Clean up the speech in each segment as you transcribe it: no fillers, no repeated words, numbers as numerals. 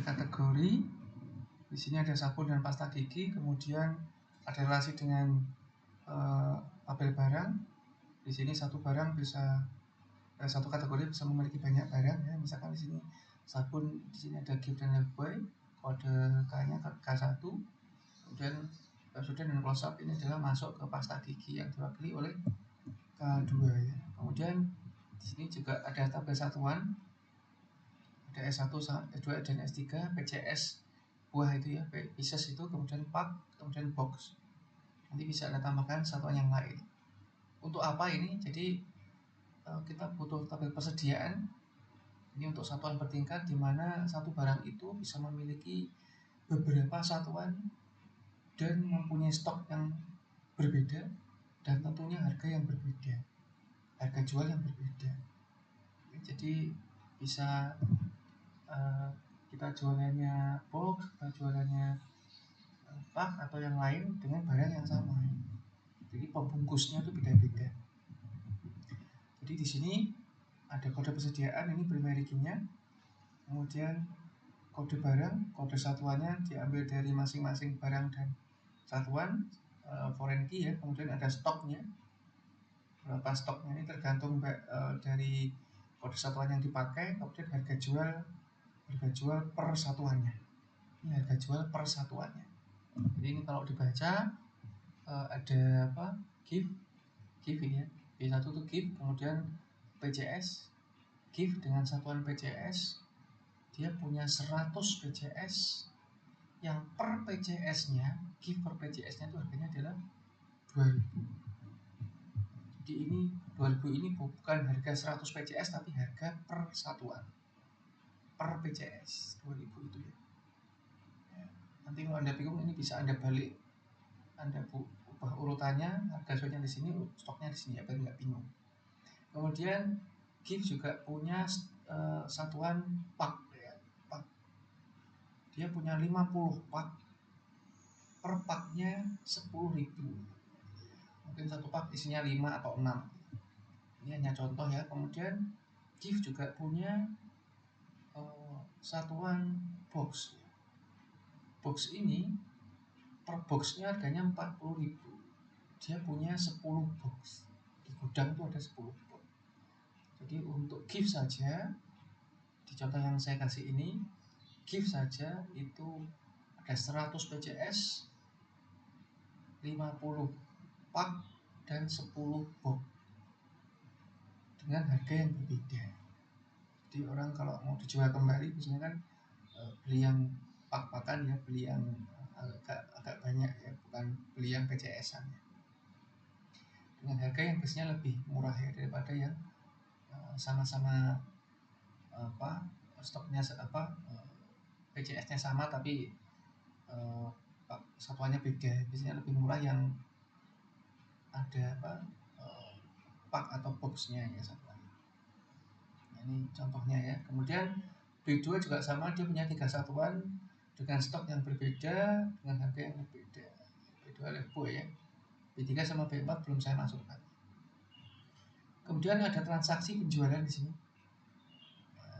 ada kategori. Di sini ada sabun dan pasta gigi, kemudian ada relasi dengan label barang. Di sini satu kategori bisa memiliki banyak barang ya. Misalkan di sini sabun, di sini ada Gift dan Lifebuoy, kode K-nya K1. Kemudian Pepsodent dan Close Up ini adalah masuk ke pasta gigi yang diwakili oleh K2 ya. Kemudian di sini juga ada tabel satuan, ada S1, S2 dan S3, PCS buah itu ya, pieces itu, kemudian pak, kemudian box. Nanti bisa Anda tambahkan satuan yang lain. Untuk apa ini? Jadi kita butuh tabel persediaan. Ini untuk satuan bertingkat, di mana satu barang itu bisa memiliki beberapa satuan dan mempunyai stok yang berbeda, dan tentunya harga yang berbeda, harga jual yang berbeda. Jadi bisa kita jualannya box, kita jualannya pak atau yang lain dengan barang yang sama. Jadi pembungkusnya itu beda-beda. Jadi di sini ada kode persediaan, ini primary key-nya, kemudian kode barang, kode satuannya diambil dari masing-masing barang dan satuan, foreign key ya. Kemudian ada stoknya, berapa stoknya ini tergantung dari kode satuan yang dipakai. Kemudian harga jual per satuannya, ini harga jual per satuannya. Jadi ini kalau dibaca ada apa, gift ini ya, B1 itu gift, kemudian PCS, gift dengan satuan PCS, dia punya 100 PCS yang per PCS-nya, gift per PCS-nya itu harganya adalah 2000. Jadi ini 2000 ini bukan harga 100 PCS, tapi harga per satuan, per PCS 2000 itu ya. Nanti kalau Anda bingung, ini bisa Anda balik, Anda ubah urutannya, harga jualnya di sini, stoknya di sini ya, biar nggak bingung. Kemudian gift juga punya satuan pak ya, pak. Dia punya 50 pak, per paknya 10.000. Mungkin satu pak isinya 5 atau 6. Ini hanya contoh ya. Kemudian gift juga punya satuan box. Box ini per boxnya harganya 40.000. Dia punya 10 box. Di gudang itu ada 10 box. Jadi untuk gift saja, di contoh yang saya kasih ini, gift saja itu ada 100 PCS, 50 pak, dan 10 box dengan harga yang berbeda. Jadi orang kalau mau dijual kembali, biasanya kan beli yang pak-pakan ya, beli yang agak banyak ya, bukan beli yang PCS-an ya, dengan harga yang biasanya lebih murah ya, daripada yang sama-sama stoknya PCS-nya sama tapi satuannya beda. Biasanya lebih murah yang ada pak atau boxnya ya satuannya. Nah, ini contohnya ya. Kemudian B2 juga sama, dia punya 3 satuan dengan stok yang berbeda, dengan harga yang berbeda. B2 Lifebuoy ya. B3 sama B4 belum saya masukkan. Kemudian ada transaksi penjualan di sini.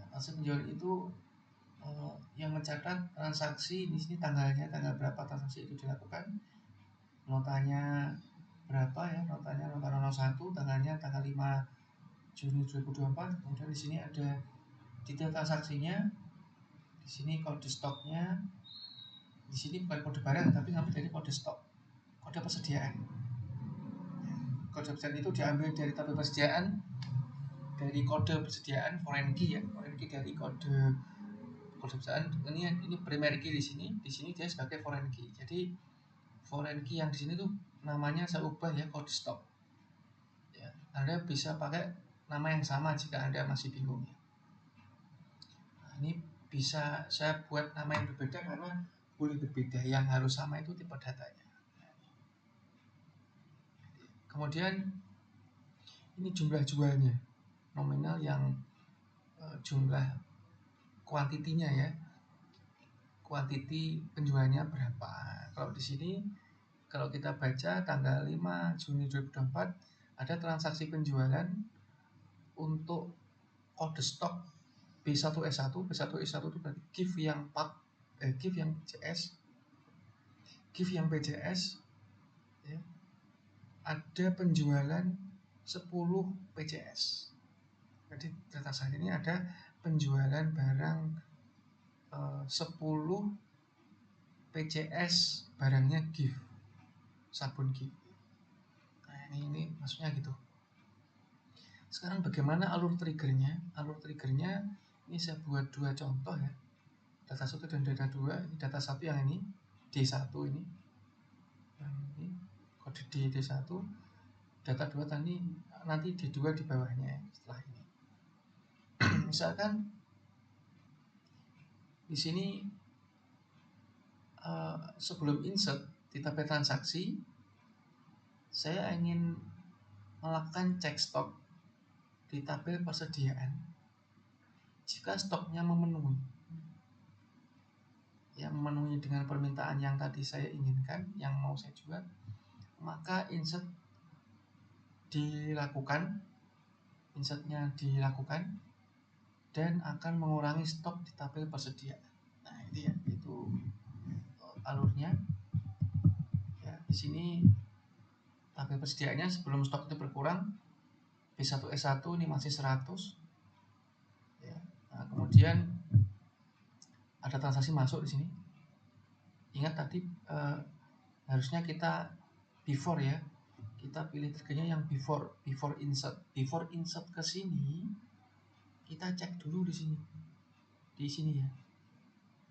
Transaksi penjualan itu yang mencatat transaksi di sini tanggalnya, tanggal berapa transaksi itu dilakukan, notanya berapa ya, nota 01, tanggalnya tanggal 5 Juni 2024. Kemudian di sini ada detail transaksinya, di sini kode stoknya, di sini bukan kode barang tapi ngambil dari kode stok, kode persediaan. Kode persediaan itu diambil dari tabel persediaan, dari kode persediaan foreign key ya, foreign key dari kode persediaan. Ini primary key di sini dia sebagai foreign key. Jadi foreign key yang di sini tuh namanya saya ubah ya, kode stok. Ya, Anda bisa pakai nama yang sama jika Anda masih bingung ya. Nah, ini bisa saya buat nama yang berbeda karena boleh berbeda, yang harus sama itu tipe datanya. Kemudian ini jumlah jualnya, nominal yang jumlah kuantitinya ya, kuantiti penjualannya berapa. Kalau di sini kalau kita baca tanggal 5 Juni 2024 ada transaksi penjualan untuk kode stok B1 B1S1 itu berarti give yang give yang PJS, give yang PJS ya, ada penjualan 10 PJS. Jadi data saya ini ada penjualan barang 10 PCS barangnya give, sabun give. Nah ini maksudnya gitu. Sekarang bagaimana alur triggernya? Alur triggernya ini saya buat dua contoh ya. Data 1 dan data 2. Ini data 1 yang ini D1 ini. Yang ini kode D1. Data 2 tadi nanti D2 di bawahnya setelah ini. Misalkan di sini sebelum insert di tabel transaksi saya ingin melakukan cek stok di tabel persediaan. Jika stoknya memenuhi, yang memenuhi dengan permintaan yang tadi saya inginkan, yang mau saya jual, maka insertnya dilakukan dan akan mengurangi stok di tabel persediaan. Nah itu ya, itu alurnya. Ya, di sini tabel persediaannya sebelum stok itu berkurang, B1S1 ini masih 100 ya. Nah, kemudian ada transaksi masuk di sini. Ingat tadi harusnya kita before ya, kita pilih triggernya yang before insert ke sini. Kita cek dulu di sini ya,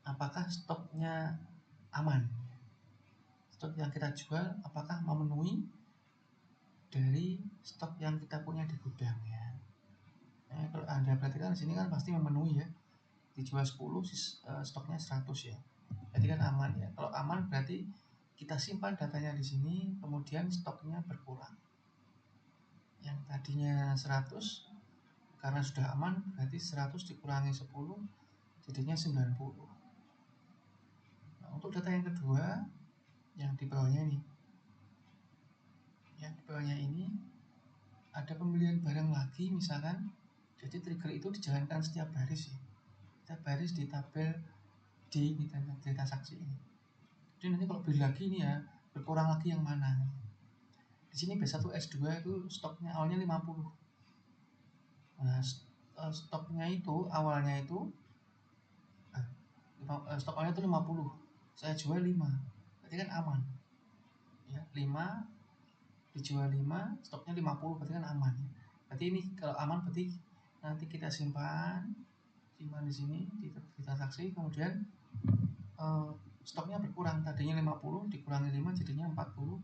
apakah stoknya aman, stok yang kita jual apakah memenuhi dari stok yang kita punya di gudang ya. Kalau Anda perhatikan di sini kan pasti memenuhi ya, dijual 10 stoknya 100 ya, berarti kan aman ya. Kalau aman berarti kita simpan datanya di sini, kemudian stoknya berkurang. Yang tadinya 100 karena sudah aman berarti 100 dikurangi 10 jadinya 90. Nah, untuk data yang kedua yang di bawahnya ini, yang di bawahnya ini ada pembelian barang lagi misalkan. Jadi trigger itu dijalankan setiap baris ya, setiap baris di tabel di data saksi ini. Jadi nanti kalau beli lagi ini ya, berkurang lagi yang mana. Di sini B1S2 itu stoknya awalnya 50. Nah, stoknya itu awalnya itu stok awalnya itu 50. Saya jual 5. Berarti kan aman. Ya, 5 dijual 5, stoknya 50 berarti kan aman. Berarti ini kalau aman berarti nanti kita simpan di sini di transaksi, kemudian stoknya berkurang, tadinya 50 dikurangi 5 jadinya 45.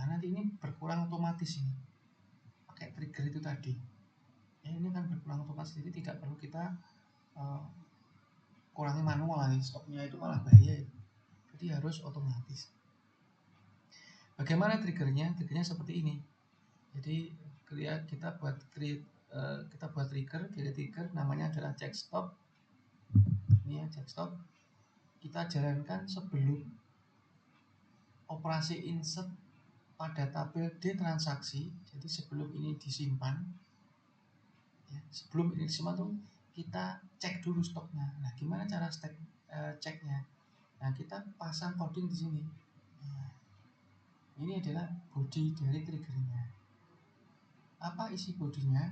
Nanti ini berkurang otomatis ini pakai trigger itu tadi ya, ini kan berkurang otomatis, jadi tidak perlu kita kurangi manual ya, stoknya itu malah bahaya ya. Jadi harus otomatis. Bagaimana triggernya? Triggernya seperti ini. Jadi kita buat trigger namanya adalah check stop. Ini ya, check stop. Kita jalankan sebelum operasi insert pada tabel D transaksi. Jadi sebelum ini disimpan ya, sebelum ini disimpan tuh kita cek dulu stoknya. Nah, gimana cara ceknya? Nah, kita pasang coding di sini. Nah, ini adalah body dari triggernya. Apa isi bodinya?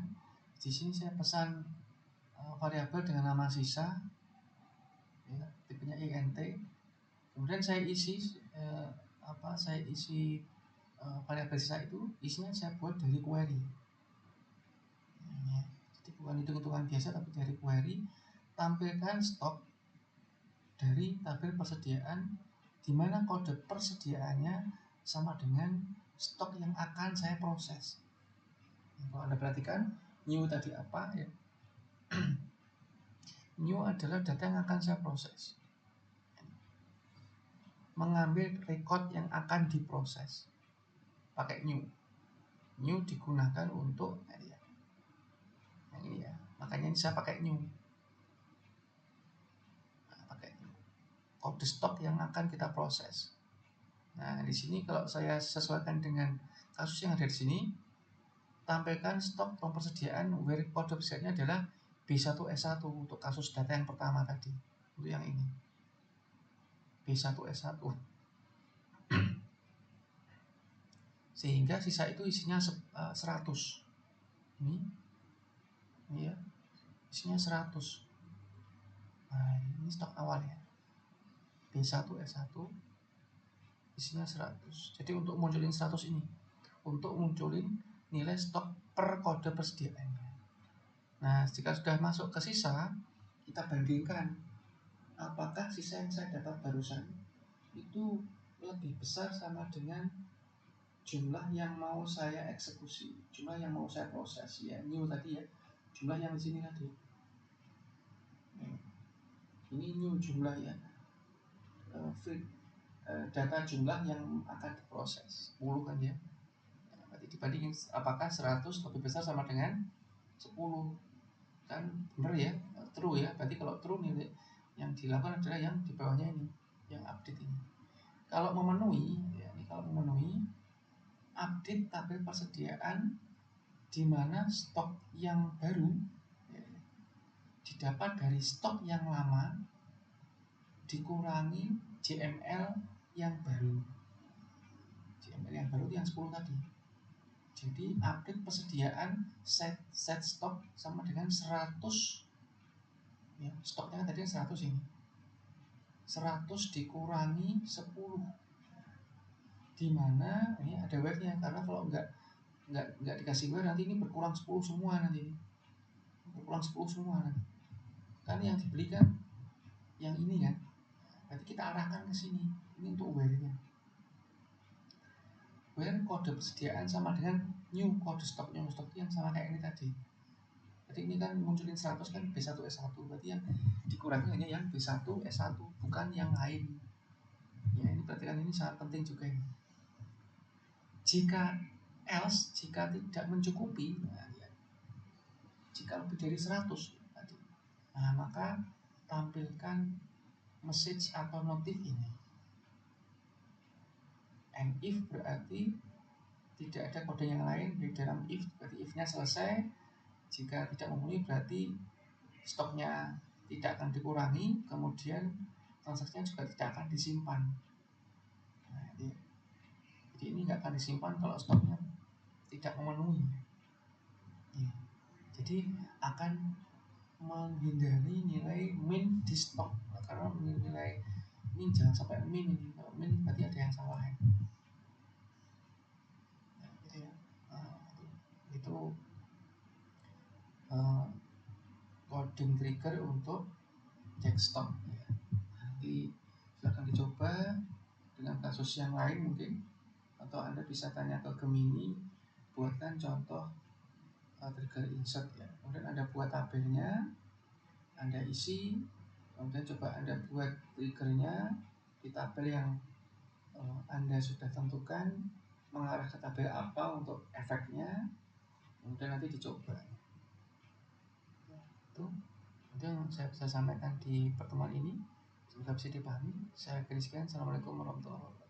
Di sini saya pesan variabel dengan nama sisa, ya, tipenya int. Kemudian saya isi variabel sisa itu isinya saya buat dari query. Ya, jadi bukan hitung-hitungan biasa tapi dari query. Tampilkan stok dari tabel persediaan di mana kode persediaannya sama dengan stok yang akan saya proses. Kalau Anda perhatikan new tadi apa ya? New adalah data yang akan saya proses, mengambil record yang akan diproses pakai new digunakan untuk yang ini ya, makanya ini saya pakai new. Kode stok yang akan kita proses. Nah, di sini kalau saya sesuaikan dengan kasus yang ada di sini, tampilkan stok persediaan where kode persediaannya adalah B1S1 untuk kasus data yang pertama tadi, untuk yang ini B1S1, sehingga sisa itu isinya 100. Ini ya, isinya 100. Nah, ini stok awal ya, B1S1 isinya 100. Jadi untuk munculin 100 ini, untuk munculin nilai stok per kode persediaannya. Nah, jika sudah masuk ke sisa, kita bandingkan apakah sisa yang saya dapat barusan itu lebih besar sama dengan jumlah yang mau saya eksekusi, jumlah yang mau saya proses ya, new tadi ya, jumlah yang di sini tadi. Ini new jumlah ya, data jumlah yang akan diproses 10 kan ya. Berarti dibandingin apakah 100 lebih besar sama dengan 10, kan bener ya, true ya. Berarti kalau true nih yang dilakukan adalah yang di bawahnya ini, yang update ini. Kalau memenuhi ya, ini kalau memenuhi update tabel persediaan di mana stok yang baru ya, didapat dari stok yang lama dikurangi JML yang baru. JML yang baru itu yang 10 tadi. Jadi update persediaan set stok sama dengan 100 ya, stoknya kan tadi 100 ini. 100 dikurangi 10. Di mana ini ada where-nya, karena kalau enggak dikasih where nanti ini berkurang 10 semua nanti. Berkurang 10 semua nanti. Kan yang dibelikan yang ini kan. Berarti kita arahkan ke sini. Ini untuk where-nya. Where kode persediaan sama dengan new kode stok, new stok yang sama kayak ini tadi. Jadi ini kan munculin 100 kan B1S1, berarti yang dikurangi hanya yang B1S1, bukan yang lain. Ya, ini berarti kan ini sangat penting juga ini. Jika else, jika tidak mencukupi, nah, ya, jika lebih dari 100 tadi, nah, maka tampilkan message atau notif ini. And if berarti tidak ada kode yang lain di dalam if, berarti if-nya selesai. Jika tidak memenuhi berarti stoknya tidak akan dikurangi, kemudian transaksinya juga tidak akan disimpan. Nah, jadi ini nggak akan disimpan kalau stoknya tidak memenuhi. Ya. Jadi akan menghindari nilai min di stok, karena nilai ini jangan sampai min ini. Kalau min berarti ada yang salah ya. Nah, gitu ya. Itu coding trigger untuk cek stok ya. Nanti silahkan dicoba dengan kasus yang lain mungkin, atau Anda bisa tanya ke Gemini, buatkan contoh trigger insert ya. Kemudian Anda buat tabelnya, Anda isi, kemudian coba Anda buat triggernya di tabel yang Anda sudah tentukan, mengarah ke tabel apa untuk efeknya, kemudian nanti dicoba. Itu yang saya bisa sampaikan di pertemuan ini. Semoga bisa dipahami. Saya akhiri sekian. Assalamualaikum warahmatullahi wabarakatuh.